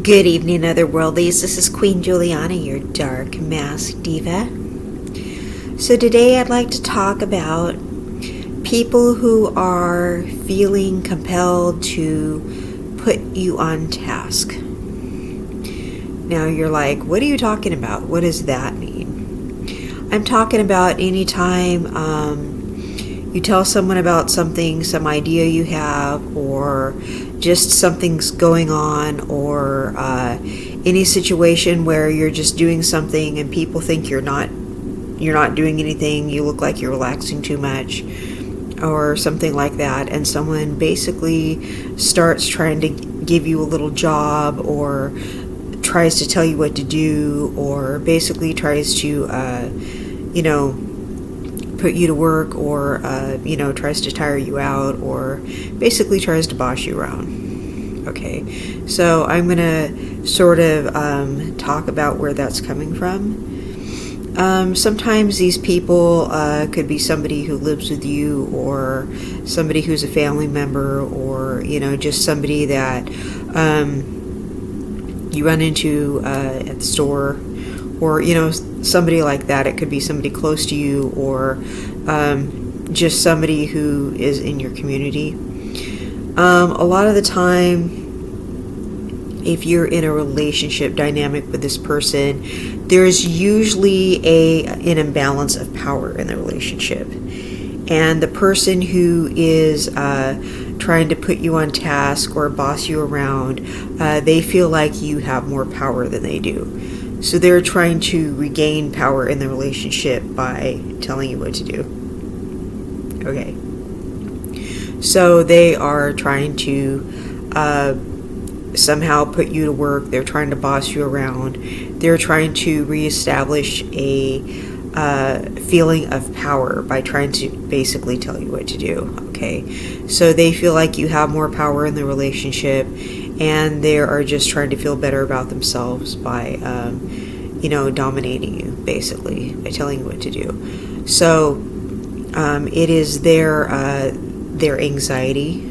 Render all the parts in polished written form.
Good evening, Otherworldlies. This is Queen Juliana, your dark mask diva. So today I'd like to talk about people who are feeling compelled to put you on task. Now you're like, what are you talking about? What does that mean? I'm talking about anytime you tell someone about something, some idea you have, or just something's going on, or any situation where you're just doing something and people think you're not doing anything, you look like you're relaxing too much, or something like that, and someone basically starts trying to give you a little job, or tries to tell you what to do, or basically tries to put you to work, or tries to tire you out, or basically tries to boss you around. Okay, so I'm gonna sort of talk about where that's coming from. Sometimes these people could be somebody who lives with you, or somebody who's a family member, or just somebody that you run into at the store, or somebody like that. It could be somebody close to you, or just somebody who is in your community. A lot of the time, if you're in a relationship dynamic with this person, there's usually an imbalance of power in the relationship, and the person who is trying to put you on task or boss you around, they feel like you have more power than they do. So they're trying to regain power in the relationship by telling you what to do. Okay. So they are trying to somehow put you to work. They're trying to boss you around. They're trying to reestablish a feeling of power by trying to basically tell you what to do. Okay. So they feel like you have more power in the relationship, and they are just trying to feel better about themselves by, dominating you, basically, by telling you what to do. So it is their anxiety.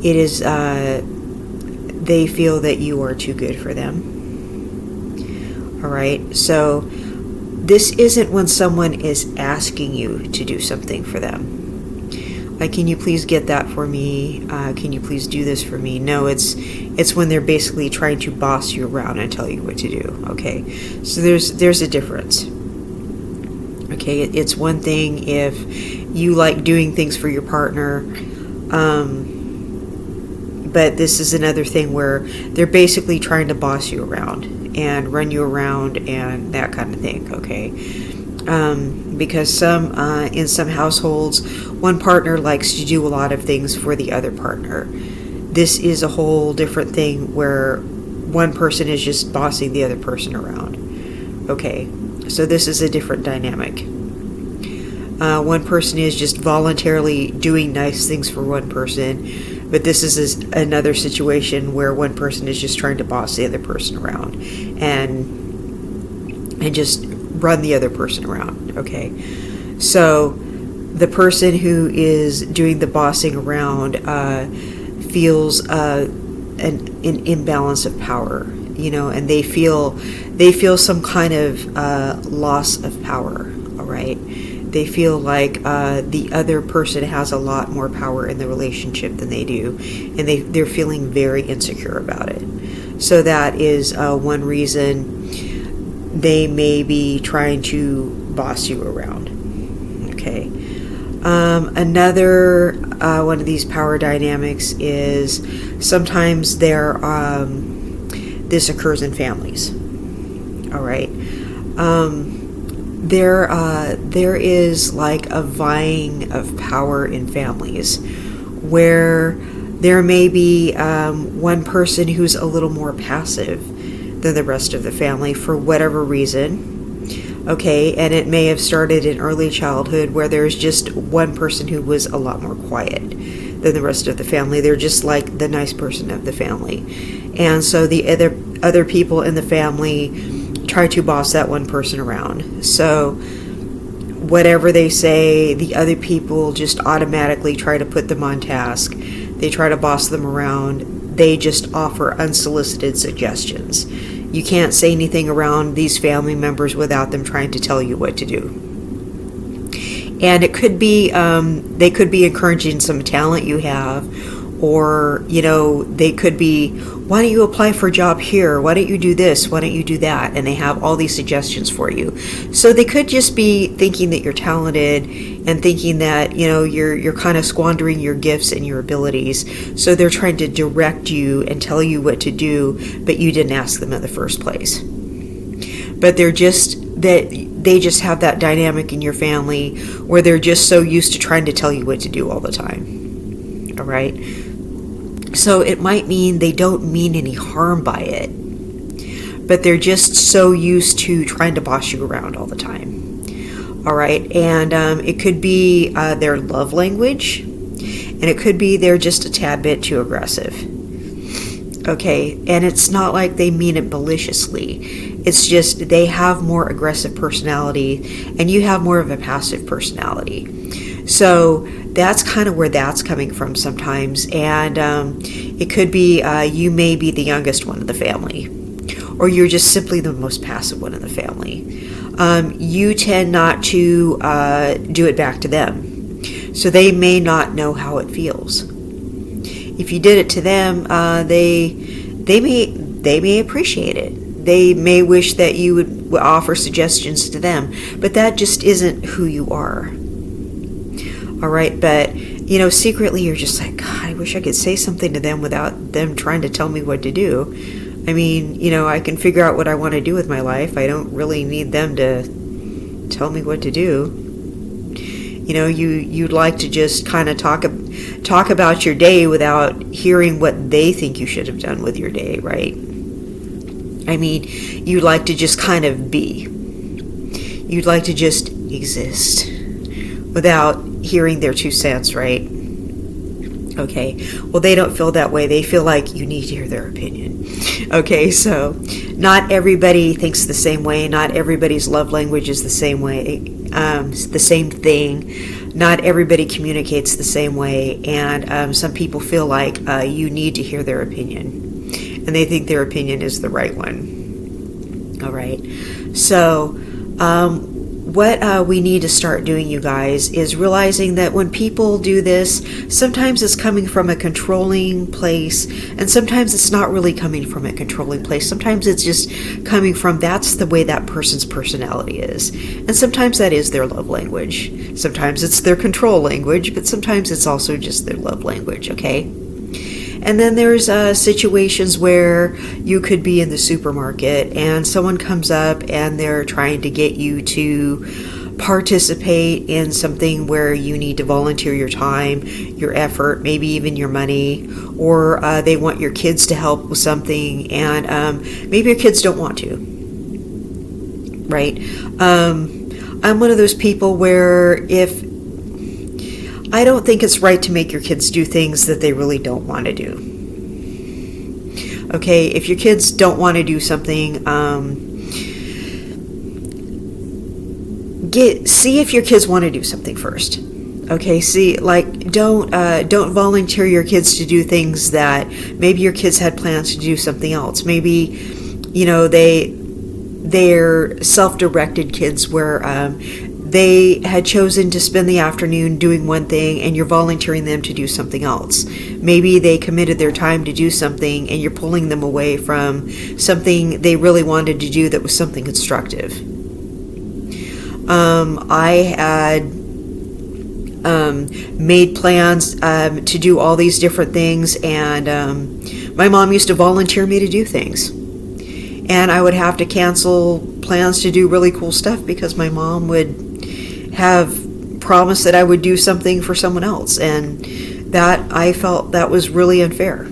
It is, they feel that you are too good for them. All right. So this isn't when someone is asking you to do something for them. Like, can you please get that for me? Can you please do this for me? No, it's when they're basically trying to boss you around and tell you what to do. Okay, so there's a difference. Okay, it's one thing if you like doing things for your partner, but this is another thing where they're basically trying to boss you around and run you around and that kind of thing. Okay. Because in some households, one partner likes to do a lot of things for the other partner. This is a whole different thing where one person is just bossing the other person around. Okay, so this is a different dynamic. One person is just voluntarily doing nice things for one person, but this is another situation where one person is just trying to boss the other person around and just run the other person around. Okay, so the person who is doing the bossing around feels an imbalance of power, and they feel some kind of loss of power. All right, they feel like the other person has a lot more power in the relationship than they do, and they're feeling very insecure about it. So that is one reason they may be trying to boss you around. Okay. Another one of these power dynamics is sometimes this occurs in families. All right. There is like a vying of power in families where there may be one person who's a little more passive than the rest of the family for whatever reason. Okay, and it may have started in early childhood where there's just one person who was a lot more quiet than the rest of the family. They're just like the nice person of the family. And so the other people in the family try to boss that one person around. So whatever they say, the other people just automatically try to put them on task. They try to boss them around. they just offer unsolicited suggestions. You can't say anything around these family members without them trying to tell you what to do. And it could be, they could be encouraging some talent you have, or, they could be, why don't you apply for a job here? Why don't you do this? Why don't you do that? And they have all these suggestions for you. So they could just be thinking that you're talented and thinking that, you're kind of squandering your gifts and your abilities. So they're trying to direct you and tell you what to do, but you didn't ask them in the first place. But they just have that dynamic in your family where they're just so used to trying to tell you what to do all the time. All right? So it might mean they don't mean any harm by it, but they're just so used to trying to boss you around all the time. All right? And it could be their love language, and it could be they're just a tad bit too aggressive. Okay? And it's not like they mean it maliciously. It's just they have more aggressive personality, and you have more of a passive personality. So that's kind of where that's coming from sometimes. And it could be you may be the youngest one in the family, or you're just simply the most passive one in the family. You tend not to do it back to them, so they may not know how it feels. If you did it to them, they may appreciate it. They may wish that you would offer suggestions to them, but that just isn't who you are. All right, but secretly you're just like, God, I wish I could say something to them without them trying to tell me what to do. I mean, I can figure out what I want to do with my life. I don't really need them to tell me what to do. You'd like to just kind of talk about your day without hearing what they think you should have done with your day, right? I mean, you'd like to just kind of be. You'd like to just exist without hearing their 2 cents, right? Okay, well, they don't feel that way. They feel like you need to hear their opinion. Okay, so not everybody thinks the same way. Not everybody's love language is the same way, the same thing. Not everybody communicates the same way. And some people feel like you need to hear their opinion. And they think their opinion is the right one. All right, so what we need to start doing, you guys, is realizing that when people do this, sometimes it's coming from a controlling place, and sometimes it's not really coming from a controlling place. Sometimes it's just coming from that's the way that person's personality is. And sometimes that is their love language. Sometimes it's their control language, but sometimes it's also just their love language, okay? And then there's situations where you could be in the supermarket and someone comes up and they're trying to get you to participate in something where you need to volunteer your time, your effort, maybe even your money, or they want your kids to help with something, and maybe your kids don't want to, right? I'm one of those people where I don't think it's right to make your kids do things that they really don't want to do. Okay, if your kids don't want to do something, see if your kids want to do something first. Okay, don't volunteer your kids to do things that maybe your kids had plans to do something else. Maybe, they're self-directed kids where they had chosen to spend the afternoon doing one thing and you're volunteering them to do something else. Maybe they committed their time to do something and you're pulling them away from something they really wanted to do that was something constructive. I had made plans to do all these different things, and my mom used to volunteer me to do things. And I would have to cancel plans to do really cool stuff because my mom would have promised that I would do something for someone else, and that I felt that was really unfair.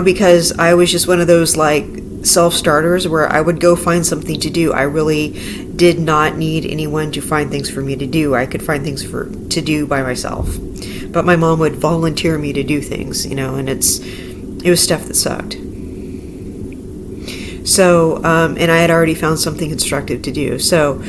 Because I was just one of those self-starters where I would go find something to do. I really did not need anyone to find things for me to do. I could find things to do by myself. But my mom would volunteer me to do things, and it was stuff that sucked. So, and I had already found something constructive to do. So,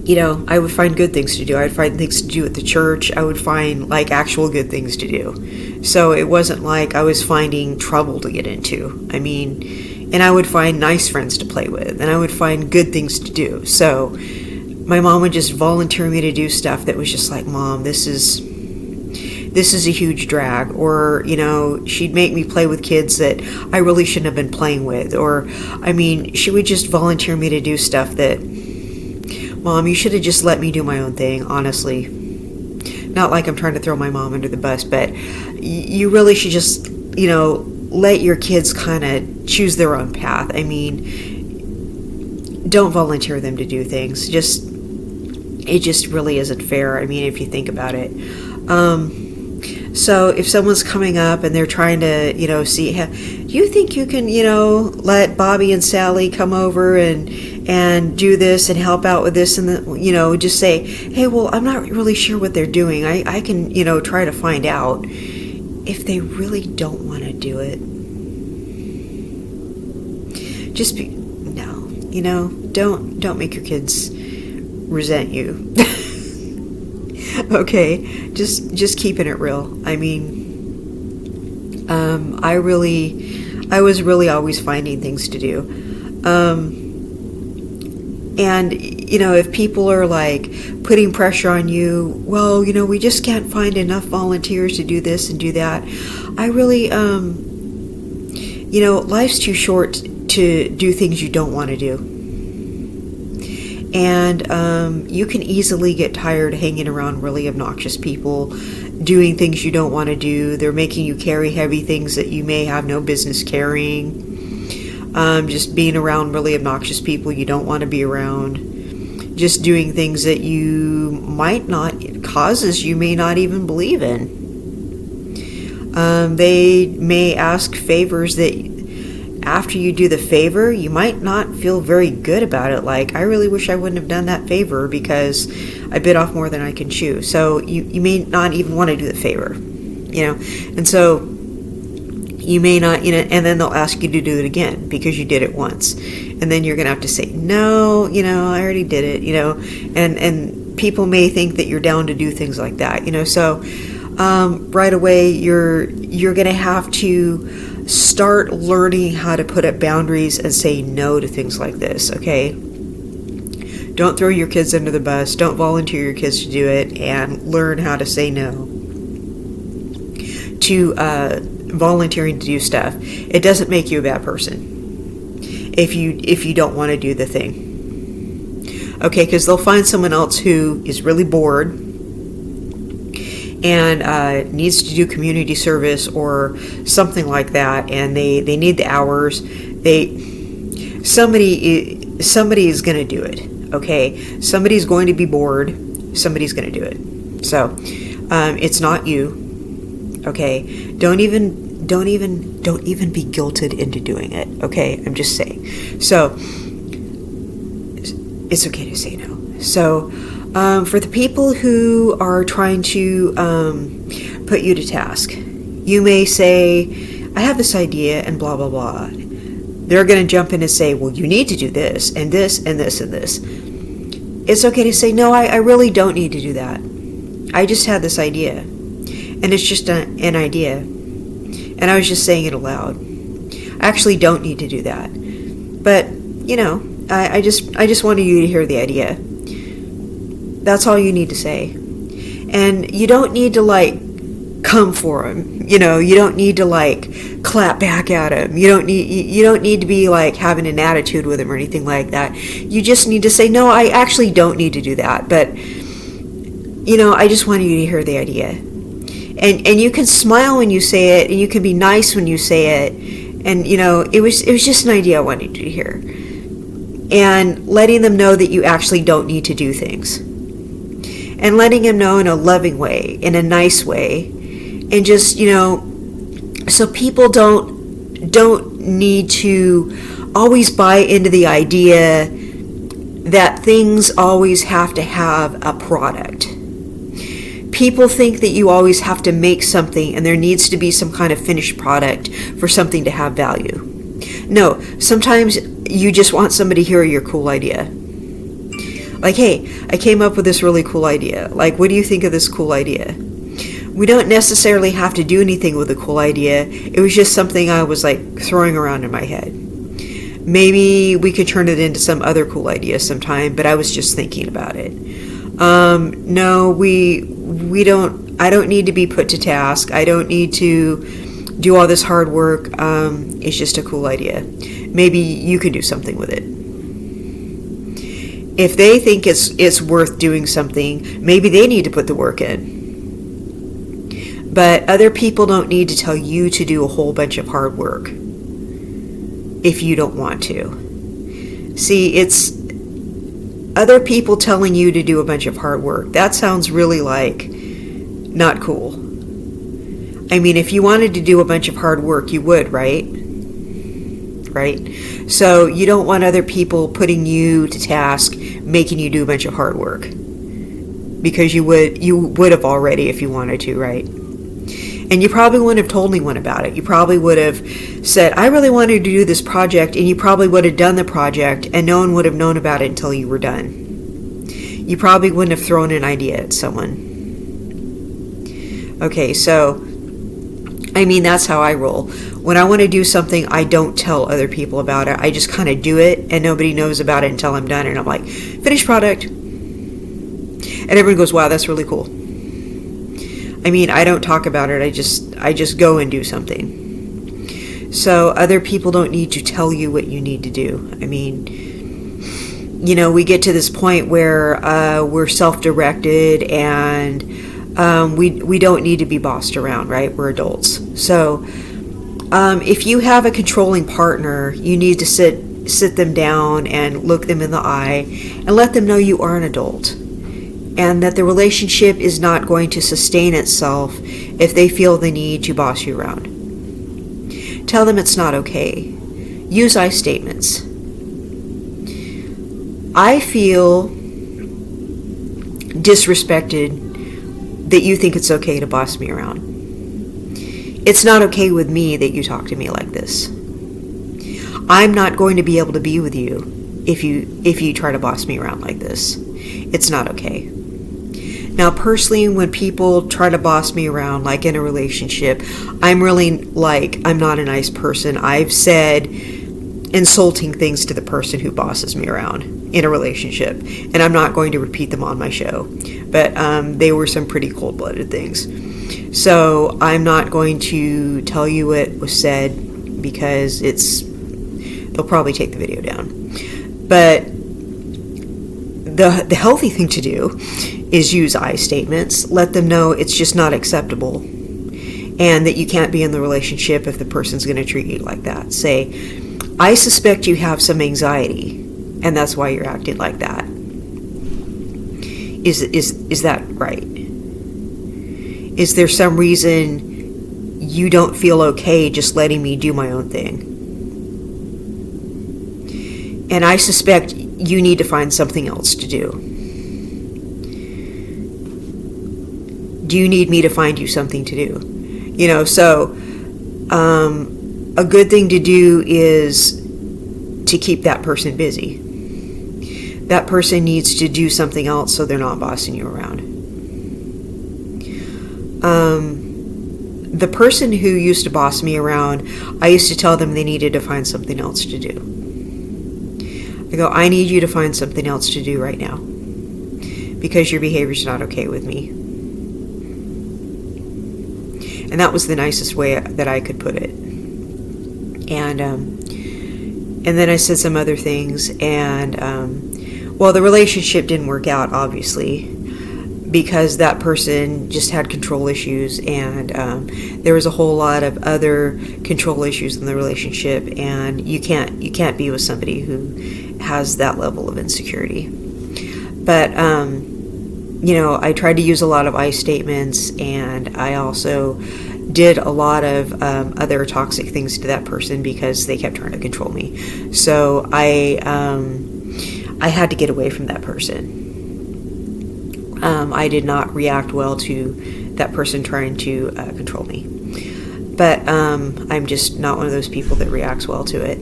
I would find good things to do. I'd find things to do at the church. I would find like actual good things to do. So it wasn't like I was finding trouble to get into. And I would find nice friends to play with, and I would find good things to do. So my mom would just volunteer me to do stuff that was just like, Mom, this is a huge drag. Or, she'd make me play with kids that I really shouldn't have been playing with. Or, she would just volunteer me to do stuff that, Mom, you should have just let me do my own thing, honestly. Not like I'm trying to throw my mom under the bus, but you really should just, let your kids kind of choose their own path. Don't volunteer them to do things. It just really isn't fair. If you think about it. So if someone's coming up and they're trying to, see, do you think you can, let Bobby and Sally come over and do this and help out with this, and just say, hey, well, I'm not really sure what they're doing. I can, try to find out. If they really don't want to do it, don't make your kids resent you. Okay, just keeping it real. I was really always finding things to do. And, if people are like putting pressure on you, well, we just can't find enough volunteers to do this and do that. I really, life's too short to do things you don't want to do. And you can easily get tired hanging around really obnoxious people, doing things you don't want to do. They're making you carry heavy things that you may have no business carrying. Just being around really obnoxious people you don't want to be around. Just doing things that you might not, causes you may not even believe in. They may ask favors that after you do the favor, you might not feel very good about it. Like, I really wish I wouldn't have done that favor because I bit off more than I can chew. So you may not even want to do the favor, and so you may not, and then they'll ask you to do it again because you did it once. And then you're going to have to say, no, I already did it, and people may think that you're down to do things like that, so right away you're going to have to start learning how to put up boundaries and say no to things like this, okay? Don't throw your kids under the bus. Don't volunteer your kids to do it, and learn how to say no to volunteering to do stuff. It doesn't make you a bad person if you don't want to do the thing, okay? Because they'll find someone else who is really bored and needs to do community service or something like that, and they need the hours. Somebody is going to do it, okay? Somebody's going to be bored. Somebody's going to do it. So it's not you, okay? Don't even be guilted into doing it, okay? I'm just saying. So it's okay to say no. So for the people who are trying to put you to task, you may say, I have this idea and blah, blah, blah. They're going to jump in and say, well, you need to do this and this and this and this. It's okay to say, no, I really don't need to do that. I just had this idea. And it's just an idea. And I was just saying it aloud. I actually don't need to do that. But, I just wanted you to hear the idea. That's all you need to say. And you don't need to, come for him. You don't need to, clap back at him. You don't need to be, having an attitude with him or anything like that. You just need to say, no, I actually don't need to do that. But, I just wanted you to hear the idea. And you can smile when you say it, and you can be nice when you say it. And, it was just an idea I wanted you to hear. And letting them know that you actually don't need to do things. And letting them know in a loving way, in a nice way. And just, so people don't need to always buy into the idea that things always have to have a product. People think that you always have to make something and there needs to be some kind of finished product for something to have value. No, sometimes you just want somebody to hear your cool idea. Like, hey, I came up with this really cool idea. Like, what do you think of this cool idea? We don't necessarily have to do anything with a cool idea. It was just something I was like throwing around in my head. Maybe we could turn it into some other cool idea sometime, but I was just thinking about it. No, we don't, I don't need to be put to task. I don't need to do all this hard work. It's just a cool idea. Maybe you can do something with it. If they think it's worth doing something, maybe they need to put the work in. But other people don't need to tell you to do a whole bunch of hard work if you don't want to. See, it's other people telling you to do a bunch of hard work. That sounds really like not cool. I mean, if you wanted to do a bunch of hard work, you would, right? Right? So you don't want other people putting you to task, making you do a bunch of hard work. Because you would have already if you wanted to, right? And you probably wouldn't have told anyone about it. You probably would have said, I really wanted to do this project, and you probably would have done the project, and no one would have known about it until you were done. You probably wouldn't have thrown an idea at someone. Okay, so, I mean, that's how I roll. When I want to do something, I don't tell other people about it. I just kind of do it, and nobody knows about it until I'm done, and I'm like, finished product. And everyone goes, wow, that's really cool. I mean, I don't talk about it. I just go and do something. So other people don't need to tell you what you need to do. I mean, you know, we get to this point where we're self-directed and we don't need to be bossed around, right? We're adults. So if you have a controlling partner, you need to sit them down and look them in the eye and let them know you are an adult. And that the relationship is not going to sustain itself if they feel the need to boss you around. Tell them it's not okay. Use I statements. I feel disrespected that you think it's okay to boss me around. It's not okay with me that you talk to me like this. I'm not going to be able to be with you if you try to boss me around like this. It's not okay. Now, personally, when people try to boss me around, like in a relationship, I'm not a nice person. I've said insulting things to the person who bosses me around in a relationship, and I'm not going to repeat them on my show. But they were some pretty cold-blooded things. So I'm not going to tell you what was said because they'll probably take the video down. But the healthy thing to do is use I statements. Let them know it's just not acceptable and that you can't be in the relationship if the person's going to treat you like that. Say, I suspect you have some anxiety and that's why you're acting like that. Is that right? Is there some reason you don't feel okay just letting me do my own thing? And I suspect you need to find something else to do. Do you need me to find you something to do? You know, so a good thing to do is to keep that person busy. That person needs to do something else so they're not bossing you around. The person who used to boss me around, I used to tell them they needed to find something else to do. I go, I need you to find something else to do right now because your behavior's not okay with me. And that was the nicest way that I could put it. And then I said some other things, and the relationship didn't work out, obviously, because that person just had control issues, and there was a whole lot of other control issues in the relationship, and you can't be with somebody who has that level of insecurity. But I tried to use a lot of I statements, and I also did a lot of other toxic things to that person because they kept trying to control me. So I had to get away from that person. I did not react well to that person trying to control me. But I'm just not one of those people that reacts well to it.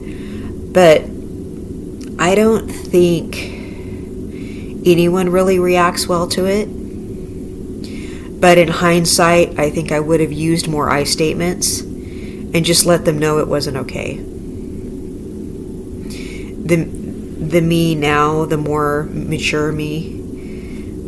But I don't think anyone really reacts well to it. But in hindsight, I think I would have used more I statements and just let them know it wasn't okay. The me now, the more mature me,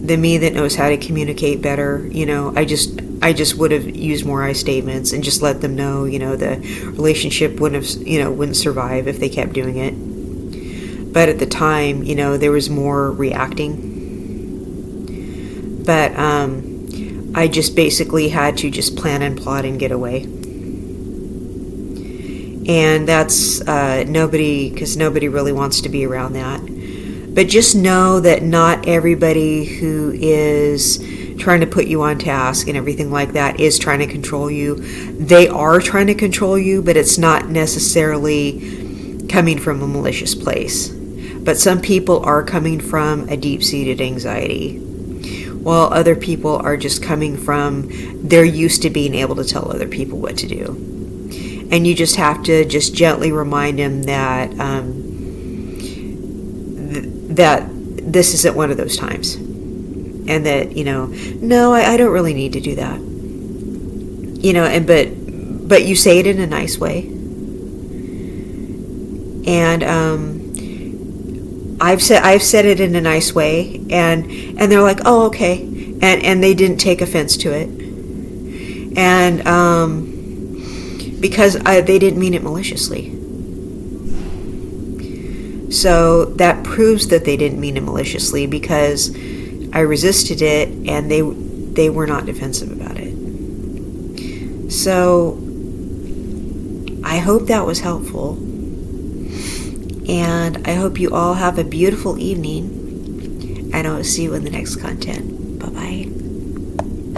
the me that knows how to communicate better, I just would have used more I statements and just let them know, the relationship wouldn't survive if they kept doing it. But at the time, there was more reacting. But I just basically had to just plan and plot and get away. And that's because nobody really wants to be around that. But just know that not everybody who is trying to put you on task and everything like that is trying to control you. They are trying to control you, but it's not necessarily coming from a malicious place. But some people are coming from a deep-seated anxiety, while other people are just coming from they're used to being able to tell other people what to do. And you just have to just gently remind them that that this isn't one of those times. And that, no, I don't really need to do that. But you say it in a nice way. And I've said it in a nice way, and they're like, oh, okay. And they didn't take offense to it. And because they didn't mean it maliciously. So that proves that they didn't mean it maliciously, because I resisted it and they were not defensive about it. So I hope that was helpful. And I hope you all have a beautiful evening. And I'll see you in the next content. Bye-bye.